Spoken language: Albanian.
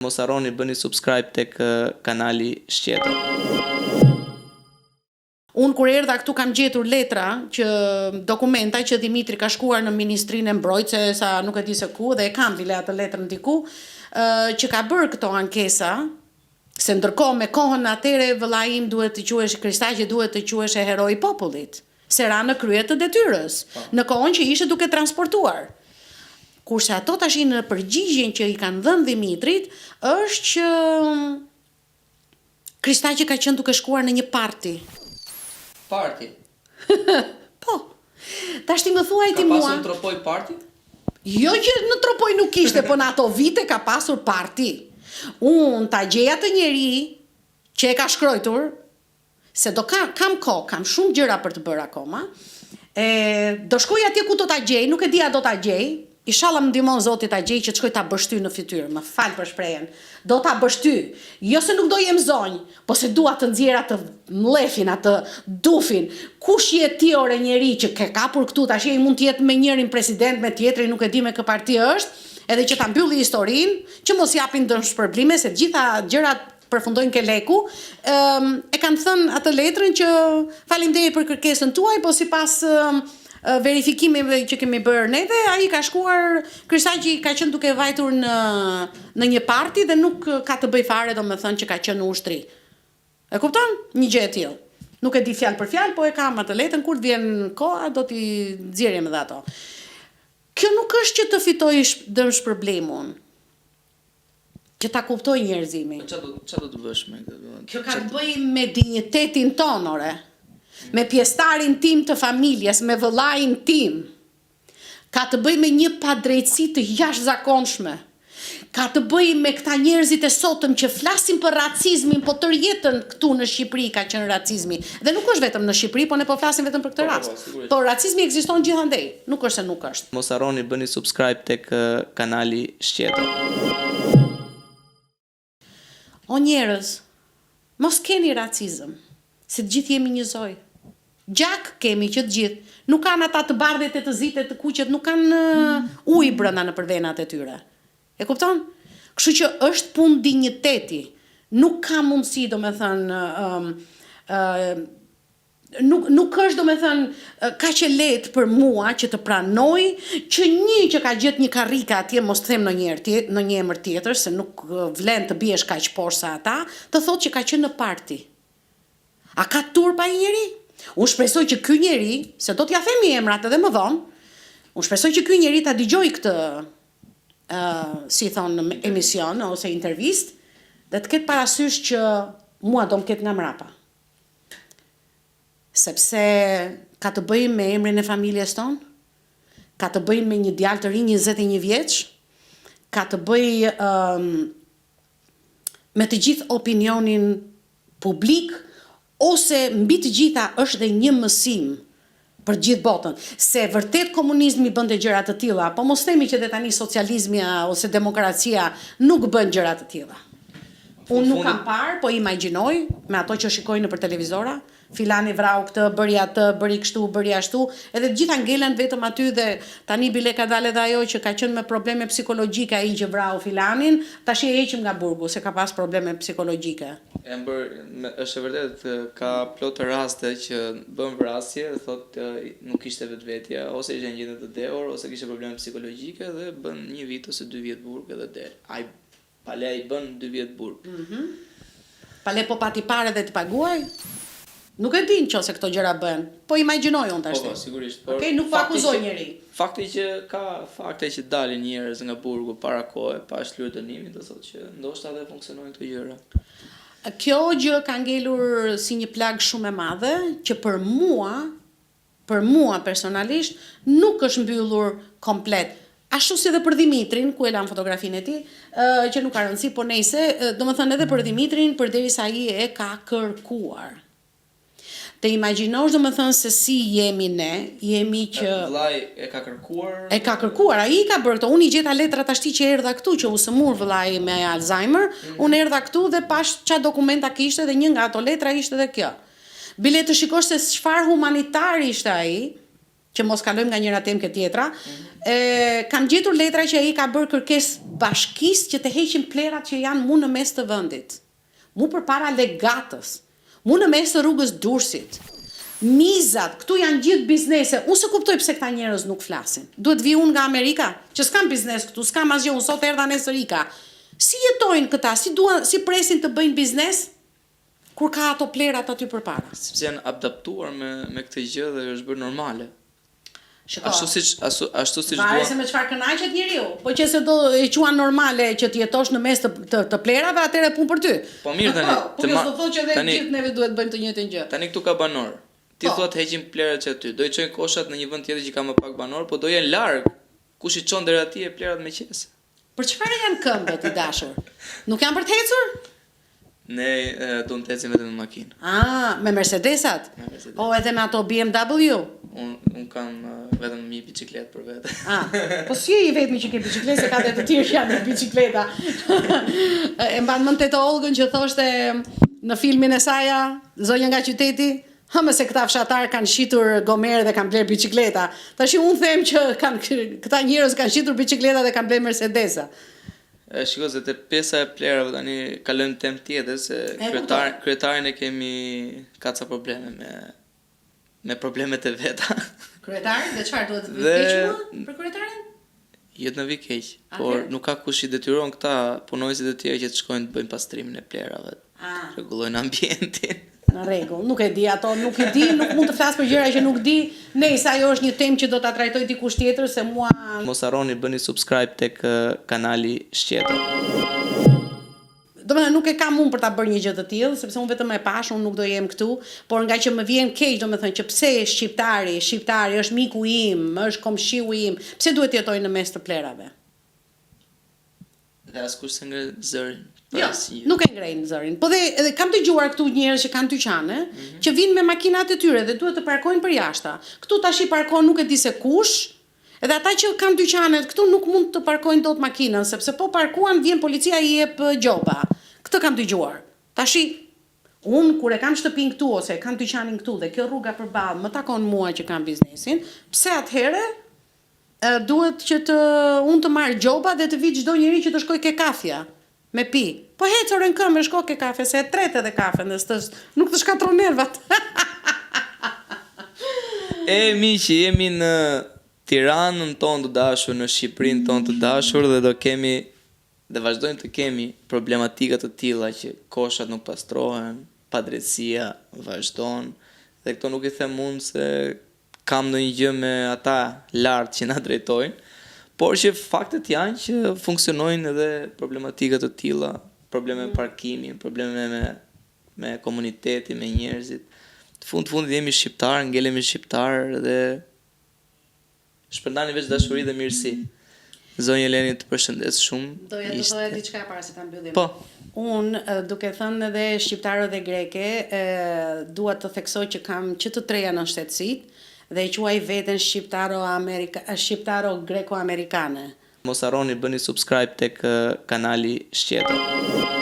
Mos harroni bëni subscribe tek kanali Shqeto. Unë kur erdha këtu kam gjetur letra, dokumenta që Dimitri ka shkuar në Ministrinë e Mbrojtjes, sa nuk e di se ku, dhe e kam bile atë letrën diku, që ka bërë këto ankesa, se ndërkohë me kohën atëre vëlla im duhet të quhesh Kristaqi, duhet të quhesh e heroi i popullit, se ra në krye të detyrës, në kohën që ishte duke transportuar. Kurse ato tash në përgjigjen që i kanë dhënë Dimitrit, është që Kristaqi ka qenë duke shkuar në një parti. Parti? Po. Tash ti më thuaj ti mua. Ka pasur tropoj parti? Jo që në tropoj nuk ishte, po në ato vite ka pasur parti. Unë ta gjej atë njeri që e ka shkruar, se do kam kohë, kam shumë gjëra për të bërë akoma. Do shkoj atje ku do ta gjej, nuk e di a do ta gjej. Inshallah më ndihmon Zoti ta gjej që të shkoj ta bështy në fytyrë, më fal për shprehjen. Do ta bështy. Jo se nuk do jem zonjë, po se dua të nxjerr atë mllefin, atë dufin. Kush je ti ore njeri që ke kapur këtu, tash ai mund të jetë me njërin president, me tjetrin nuk e di me kë parti është, edhe që ta mbylli historinë, që mos japin dëmshpërblime se të gjitha gjërat përfundojnë ke leku. E kanë thënë atë letrën që faleminderit për kërkesën tuaj, po sipas verifikimeve që kemi bërë neve, ai ka shkuar, Kristaqi ka qenë duke vajtur në një parti dhe nuk ka të bëj fare, domethënë që ka qenë në ushtri. E kupton? Një gjë e tillë. Nuk e di fjalë për fjalë, po e kam atë letrën, kur të vjen koha do t'i nxjerrim edhe ato. Kjo nuk është që të fitojësh dëmshpërblemun. Që ta kuptoj njerëzimin. Çfarë do të bësh me këtë? Kjo ka të bëjë me dinjitetin ton, ore. Me pjestarin tim të familjes, me vëllain tim. Ka të bëj me një padrejtësi të jashtëzakonshme. Ka të bëj me këta njerëzit e sotëm që flasin për racizmin, po tërë jetën këtu në Shqipëri ka qenë racizmi. Dhe nuk është vetëm në Shqipëri, po ne po flasim vetëm për këtë rast. Po racizmi ekziston gjithandej, nuk është se nuk është. Mos harroni bëni subscribe tek kanali Shqeto. O njerëz, mos keni racizëm, se të gjithë jemi një zoj. Gjak kemi që të gjithë, nuk kanë ata të bardhet e të zitet të kuqet, nuk kanë ujë brenda në përvenat e tyre. E kupton? Kështu që është punë dinjiteti. Nuk ka mundësi, domethënë, nuk është domethënë kaq e lehtë për mua që të pranoj që një që ka gjetë një karrika atje, mos them në një emër tjetër, se nuk vlen të biesh kaq poshtë sa ata, të thotë që ka qenë në parti. A ka turp ai njeri? Unë shpresoj që ky njeri, se do t'ja themi emrat edhe më vonë, unë shpresoj që ky njeri ta dëgjoj këtë, si thonë, emision ose intervist, dhe të ketë parasysh që mua do më ketë nga mrapa. Sepse ka të bëjmë me emrin e familjes tonë, ka të bëjmë me një djalë të ri 21 vjeç, ka të bëjë me të gjithë opinionin publik, ose mbi të gjitha është dhe një mësim për gjithë botën, se vërtet komunizmi bënte gjëra të tilla, po mos themi që dhe tani socializmi ose demokracia nuk bën gjëra të tilla. Unë nuk kam parë, po imagjinoj me ato që shikoj nëpër televizora, filani vrau këtë, bëri atë, bëri kështu, bëri ashtu, edhe të gjitha ngelen vetëm aty dhe tani bile ka dalë edhe ajo që ka qenë me probleme psikologjike ai që vrau filanin, tash e heqim nga burgu se ka pas probleme psikologjike. Është e vërtet, ka plot raste që bën vrasje, thotë nuk ishte vetvetja, ose ishte në gjendje të dehur, ose kishte probleme psikologjike dhe bën 1 vit ose 2 vjet burg edhe del. Pale ai bën 2 vjet burg. Pale po pati pare dhe të paguaj? Nuk e din nëse këto gjëra bën. Po imagjinoj unë tash. Po, sigurisht. Okej, nuk po akuzoj njeri. Fakti që ka fakte që dalin njerëz nga burgu para kohë, pa shlyer dënimin, do thotë që ndoshta edhe funksionojnë këto gjëra. Kjo gjë ka ngelur si një plag shumë e madhe që për mua personalisht nuk është mbyllur komplet. Ashtu si edhe për Dimitrin, ku e lam fotografinë e tij, që nuk ka rëndësi, po nejse, domethënë edhe për Dimitrin, përderisa ai e ka kërkuar. Të imagjinosh domethënë se si jemi ne, jemi që vllai e ka kërkuar. E ka kërkuar, ai ka bërë këto. Unë i gjeta letrat ashti që erdha këtu, që u sëmur vllai me Alzheimer, unë erdha këtu dhe pash ç'a dokumenta kishte dhe një nga ato letra ishte edhe kjo. Bile të shikosh se çfarë humanitar ishte ai, që mos kalojmë nga njëra temë ke tjetra, kam gjetur letra që ai ka bërë kërkesë bashkisë që të heqin plerat që janë mu në mes të vendit. Mu përpara legatës, mu në mes të rrugës Durrësit. Mizat, këtu janë gjithë biznese. Unë se kuptoj pse këta njerëz nuk flasin. Duhet vi unë nga Amerika, që s'kam biznes këtu, s'kam asgjë, unë sot erdha nesër ika. Si jetojnë këta? Si presin të bëjnë biznes kur ka ato plerat aty përpara? Sepse janë adaptuar me këtë gjë dhe është bërë normale. Shiko, Ashtu siç varet se me çfarë kënaqet njeriu. Po që se do e quan normale që të jetosh në mes të plerave, atëherë punë për ty. Po mirë tani. Po kjo do thotë që edhe gjithë neve duhet bëjmë të njëjtën gjë. Tani këtu ka banor. Ti thua të heqim plerat që aty. Do i çojnë koshat në një vend tjetër që ka më pak banor, po do jenë larg. Kush i çon deri atje plerat me qese. Për çfarë janë këmbët i dashur? Nuk janë për të ecur? Ne do të ecim vetëm me makinë. Me Mercedesat? Me Mercedes. O, edhe me ato BMW? Unë kam vetëm një bicikletë për vete. Po si i vetmi që ke bicikletë, se ka dhe të tjerë që janë me bicikleta. E mban mend Teto Olgën që thoshte në filmin e saja, Zonja nga qyteti, se këta fshatar kanë shitur gomerë dhe kanë bler bicikleta. Tash unë them që këta njerëz kanë shitur bicikleta dhe kanë bler Mercedesa. Shiko se te pjesa e plerave tani kalojmë temë tjetër se kryetarin e kemi ka ca probleme me problemet e veta. Kryetarin? Dhe çfarë duhet të keq për kryetarin? Jo të na vi keq, por nuk ka kush i detyron këta punonjësit e tjerë që të shkojnë të bëjnë pastrimin e plerave. Rregullojnë ambientin. Në rregull, nuk e di ato, nuk mund të flas për gjëra që nuk di. Nëse ajo është një temë që do ta trajtoj dikush tjetër se mua. Mos harroni bëni subscribe tek kanali Shqeto. Domethënë nuk e kam unë për ta bërë një gjë të tillë, sepse unë vetëm e pash, unë nuk do jem këtu, por nga që më vjen keq, domethënë që pse shqiptari është miku im, është komshiu im, pse duhet të jetojë në mes të plerave? Dhe askush se ngre zërin. Jo, nuk e ngrejnë zërin. Po dhe kam dëgjuar këtu njerëz që kanë dyqane, që vinë me makinat e tyre dhe duhet të parkojnë për jashta. Këtu tash i parkon nuk e di se kush, edhe ata që kanë dyqanet këtu nuk mund të parkojnë dot makinën, sepse po parkuan vjen policia i jep gjoba. Këtë kam dëgjuar. Tashi unë kur e kam shtëpinë këtu ose e kam dyqanin këtu dhe kjo rruga përballë më takon mua që kam biznesin, pse atëherë duhet që unë të marr gjoba dhe të vi çdo njeri që të shkoj ke kafja me pi. Po hecorën këmbë shko ke kafe se e tretë edhe kafen, nuk të shkatron nervat. Miqi, jemi në Tiranën tonë të dashur, në Shqipërinë tonë të dashur dhe do kemi dhe vazhdojmë të kemi problematika të tilla që koshat nuk pastrohen, padrejtësia vazhdon dhe këto nuk i them unë se kam ndonjë gjë me ata lart që na drejtojnë, por që faktet janë që funksionojnë edhe problematika të tilla, probleme me parkimin, probleme me komunitetin, me njerëzit. Të fundit jemi shqiptar, ngelemi shqiptar dhe shpërndani veç dashuri dhe mirësi. Zonjë Eleni të përshëndes shumë. Doja të thoja diçka para se ta mbyllim. Po. Unë duke thënë edhe shqiptarët dhe greke, dua të theksoj që kam që të treja në shtetësitë dhe i quaj veten shqiptaro greko-amerikane. Mos harroni bëni subscribe tek kanali Shqeto.